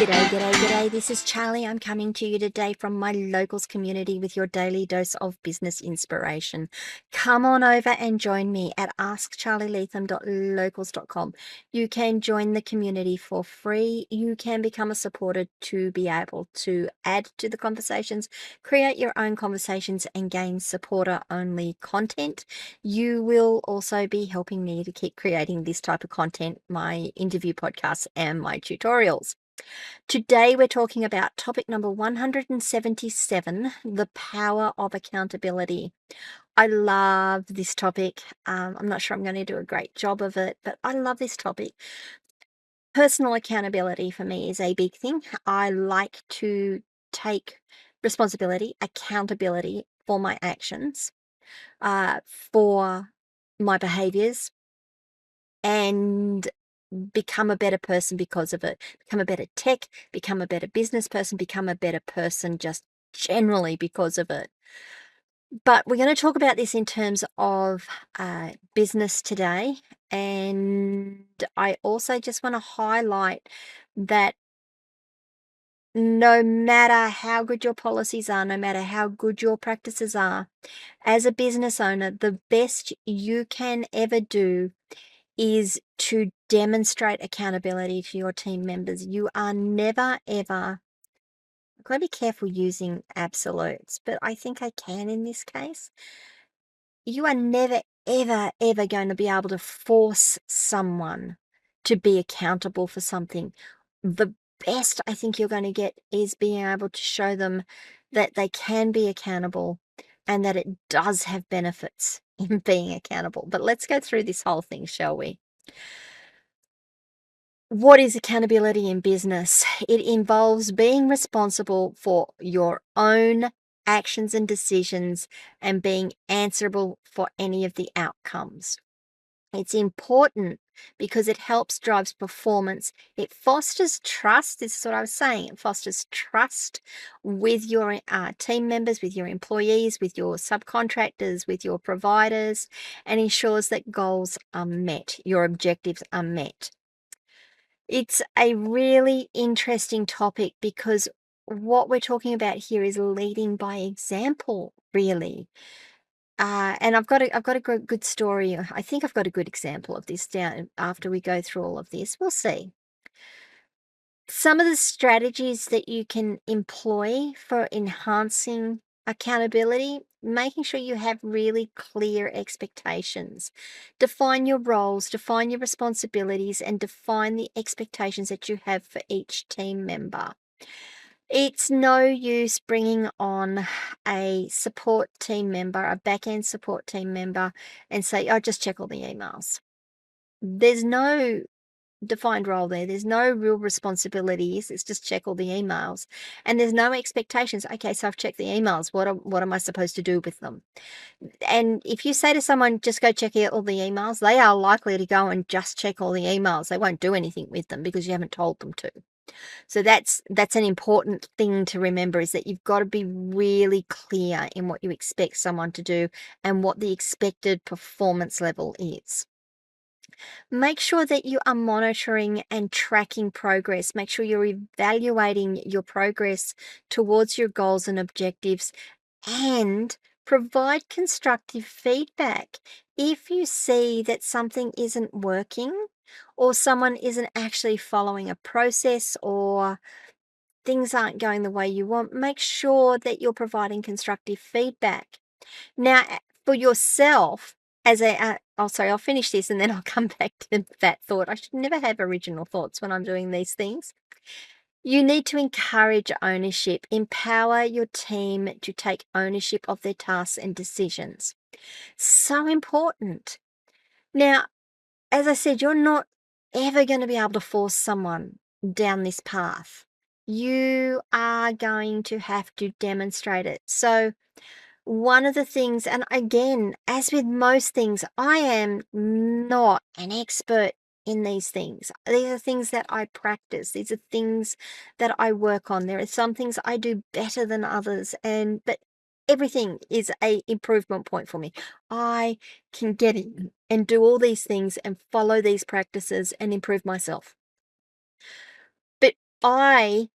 G'day, g'day, g'day. This is Charlie. I'm coming to you today from my locals community with your daily dose of business inspiration. Come on over and join me at askcharlieleetham.locals.com. You can join the community for free. You can become a supporter to be able to add to the conversations, create your own conversations, and gain supporter-only content. You will also be helping me to keep creating this type of content, my interview podcasts and my tutorials. Today, we're talking about topic number 177, the power of accountability. I love this topic. I'm not sure I'm going to do a great job of it, but I love this topic. Personal accountability for me is a big thing. I like to take responsibility, accountability for my actions, for my behaviors, and become a better person because of it. Become a better tech, become a better business person, become a better person just generally because of it. But we're going to talk about this in terms of business today. And I also just want to highlight that no matter how good your policies are, no matter how good your practices are, as a business owner, the best you can ever do is to demonstrate accountability to your team members. You are never, ever, I've got to be careful using absolutes, but I think I can in this case. You are never, ever, ever going to be able to force someone to be accountable for something. The best I think you're going to get is being able to show them that they can be accountable and that it does have benefits in being accountable. But let's go through this whole thing, shall we? What is accountability in business? It involves being responsible for your own actions and decisions and being answerable for any of the outcomes. It's important because it helps drives performance. It fosters trust. This is what I was saying. It fosters trust with your team members, with your employees, with your subcontractors, with your providers, and ensures that goals are met, your objectives are met. It's a really interesting topic because what we're talking about here is leading by example, really. And I've got a good story. I think I've got a good example of this down after we go through all of this. We'll see. Some of the strategies that you can employ for enhancing accountability, making sure you have really clear expectations. Define your roles, define your responsibilities, and define the expectations that you have for each team member. It's no use bringing on a support team member, a back-end support team member, and say, "Oh, just check all the emails." There's no defined role there. There's no real responsibilities. It's just check all the emails. And there's no expectations. Okay, so I've checked the emails. What am I supposed to do with them? And if you say to someone, just go check out all the emails, they are likely to go and just check all the emails. They won't do anything with them because you haven't told them to. So that's an important thing to remember, is that you've got to be really clear in what you expect someone to do and what the expected performance level is. Make sure that you are monitoring and tracking progress. Make sure you're evaluating your progress towards your goals and objectives, and provide constructive feedback. If you see that something isn't working, or someone isn't actually following a process, or things aren't going the way you want, make sure that you're providing constructive feedback. Now, for yourself, as sorry, I'll finish this and then I'll come back to that thought. I should never have original thoughts when I'm doing these things. You need to encourage ownership, empower your team to take ownership of their tasks and decisions. So important. Now, as I said, you're not ever going to be able to force someone down this path. You are going to have to demonstrate it. So, one of the things, and again, as with most things, I am not an expert in these things. These are things that I practice. These are things that I work on. There are some things I do better than others, but everything is a improvement point for me. I can get in and do all these things and follow these practices and improve myself. But I,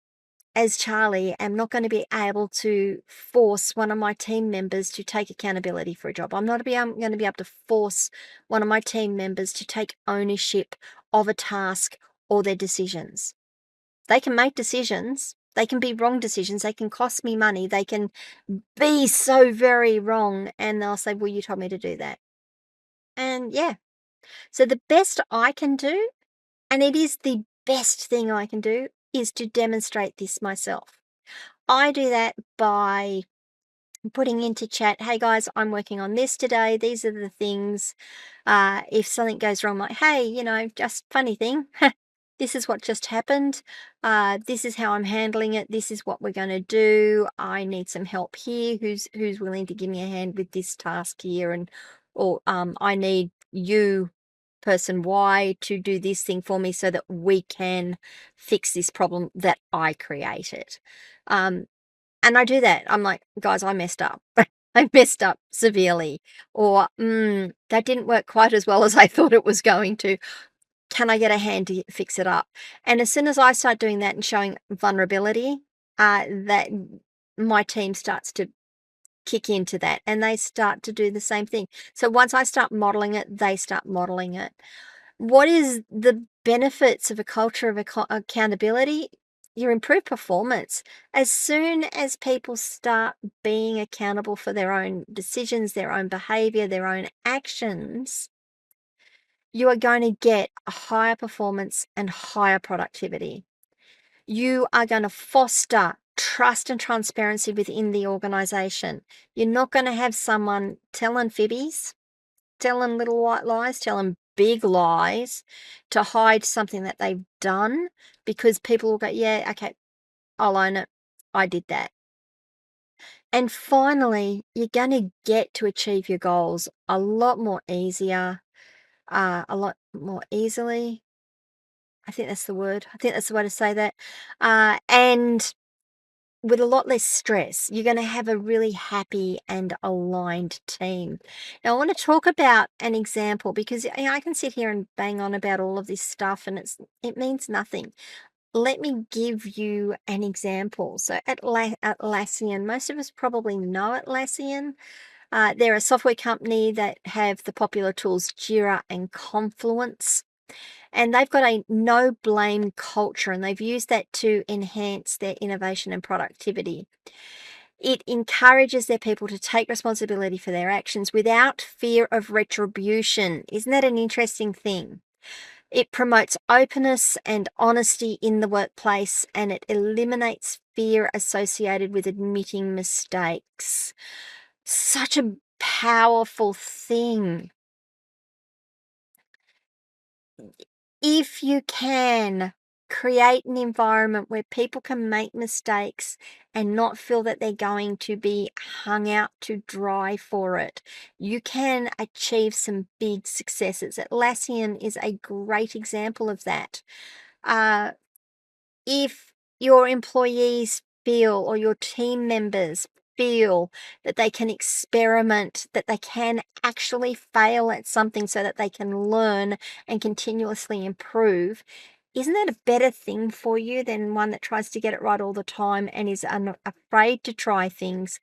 as Charlie, am not going to be able to force one of my team members to take accountability for a job. I'm going to be able to force one of my team members to take ownership of a task or their decisions. They can make decisions. They can be wrong decisions. They can cost me money. They can be so very wrong. And they'll say, well, you told me to do that. And yeah. So the best I can do, and it is the best thing I can do, is to demonstrate this myself. I do that by putting into chat, hey guys, I'm working on this today. These are the things. If something goes wrong, like, hey, just funny thing. This is what just happened. This is how I'm handling it. This is what we're going to do. I need some help here. Who's willing to give me a hand with this task here? Or I need you, person Y, to do this thing for me so that we can fix this problem that I created. And I do that. I'm like, guys, I messed up. I messed up severely. Or that didn't work quite as well as I thought it was going to. Can I get a hand to fix it up? And as soon as I start doing that and showing vulnerability, that my team starts to kick into that and they start to do the same thing. So once I start modeling it, they start modeling it. What is the benefits of a culture of accountability? Your improved performance. As soon as people start being accountable for their own decisions, their own behavior, their own actions, you are going to get a higher performance and higher productivity. You are going to foster trust and transparency within the organization. You're not going to have someone telling fibbies, telling little white lies, telling big lies to hide something that they've done, because people will go, yeah, okay, I'll own it. I did that. And finally, you're going to get to achieve your goals a lot more easier, a lot more easily. I think that's the word. I think that's the way to say that. And with a lot less stress, you're going to have a really happy and aligned team. Now, I want to talk about an example because I can sit here and bang on about all of this stuff and it means nothing. Let me give you an example. So, Atlassian, most of us probably know Atlassian. They're a software company that have the popular tools Jira and Confluence. And they've got a no blame culture, and they've used that to enhance their innovation and productivity. It encourages their people to take responsibility for their actions without fear of retribution. Isn't that an interesting thing? It promotes openness and honesty in the workplace, and it eliminates fear associated with admitting mistakes. Such a powerful thing. If you can create an environment where people can make mistakes and not feel that they're going to be hung out to dry for it, you can achieve some big successes. Atlassian is a great example of that. Uh, if your employees feel, or your team members feel, that they can experiment, that they can actually fail at something so that they can learn and continuously improve, isn't that a better thing for you than one that tries to get it right all the time and is afraid to try things,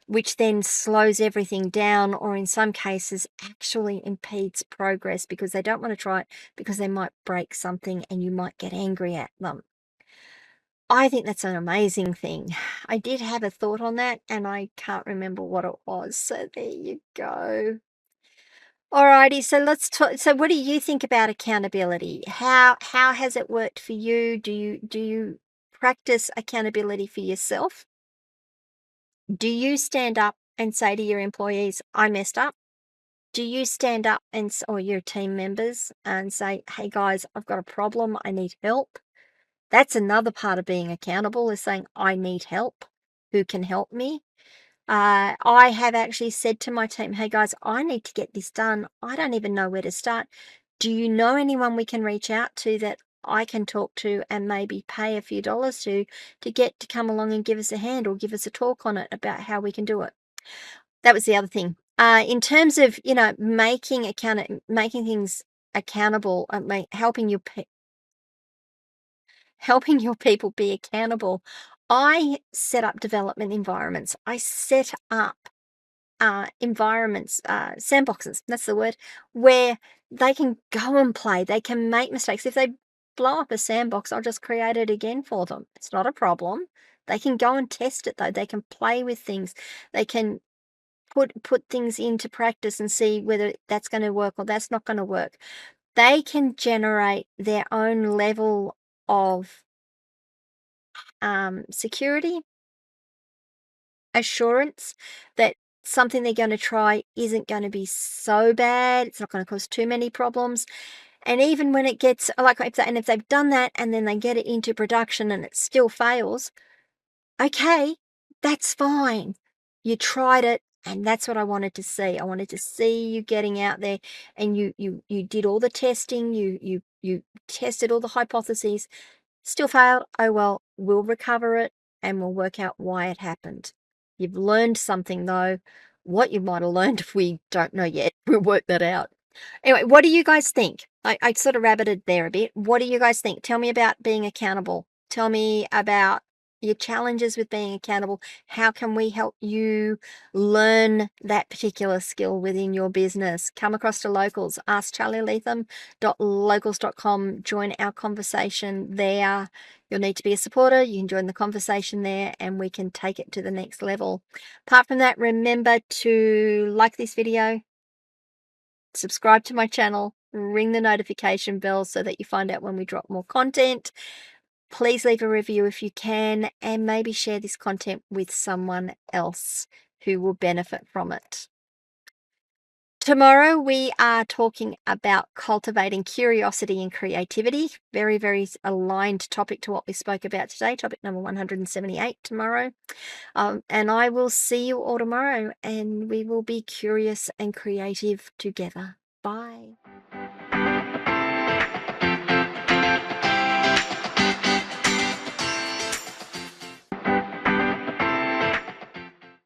which then slows everything down, or in some cases actually impedes progress because they don't want to try it because they might break something and you might get angry at them? I think that's an amazing thing. I did have a thought on that and I can't remember what it was. So there you go. Alrighty, so let's talk. So what do you think about accountability? How has it worked for you? Do you practice accountability for yourself? Do you stand up and say to your employees, I messed up? Do you stand up or your team members and say, hey guys, I've got a problem, I need help? That's another part of being accountable, is saying, I need help. Who can help me? I have actually said to my team, hey guys, I need to get this done. I don't even know where to start. Do you know anyone we can reach out to that I can talk to and maybe pay a few dollars to get to come along and give us a hand or give us a talk on it about how we can do it? That was the other thing. In terms of, making things accountable, helping you helping your people be accountable. I set up development environments. I set up environments, sandboxes, that's the word, where they can go and play. They can make mistakes. If they blow up a sandbox, I'll just create it again for them. It's not a problem. They can go and test it though. They can play with things. They can put things into practice and see whether that's going to work or that's not going to work. They can generate their own level of security, assurance that something they're going to try isn't going to be so bad. It's not going to cause too many problems. And even when it gets like, if they've done that and then they get it into production and it still fails, okay, that's fine. You tried it, and that's what I wanted to see. I wanted to see you getting out there, and you did all the testing. You tested all the hypotheses. Still failed. Oh well, we'll recover it and we'll work out why it happened. You've learned something though. What you might have learned, we don't know yet. We'll work that out. Anyway, what do you guys think? I sort of rabbited there a bit. What do you guys think? Tell me about being accountable. Tell me about your challenges with being accountable. How can we help you learn that particular skill within your business? Come across to Locals. Ask Charly Leetham locals.com. Join our conversation there. You'll need to be a supporter. You can join the conversation there and we can take it to the next level. Apart from that, remember to like this video, subscribe to my channel, ring the notification bell so that you find out when we drop more content. Please leave a review if you can, and maybe share this content with someone else who will benefit from it. Tomorrow we are talking about cultivating curiosity and creativity. Very, very aligned topic to what we spoke about today. Topic number 178 tomorrow. And I will see you all tomorrow, and we will be curious and creative together. Bye.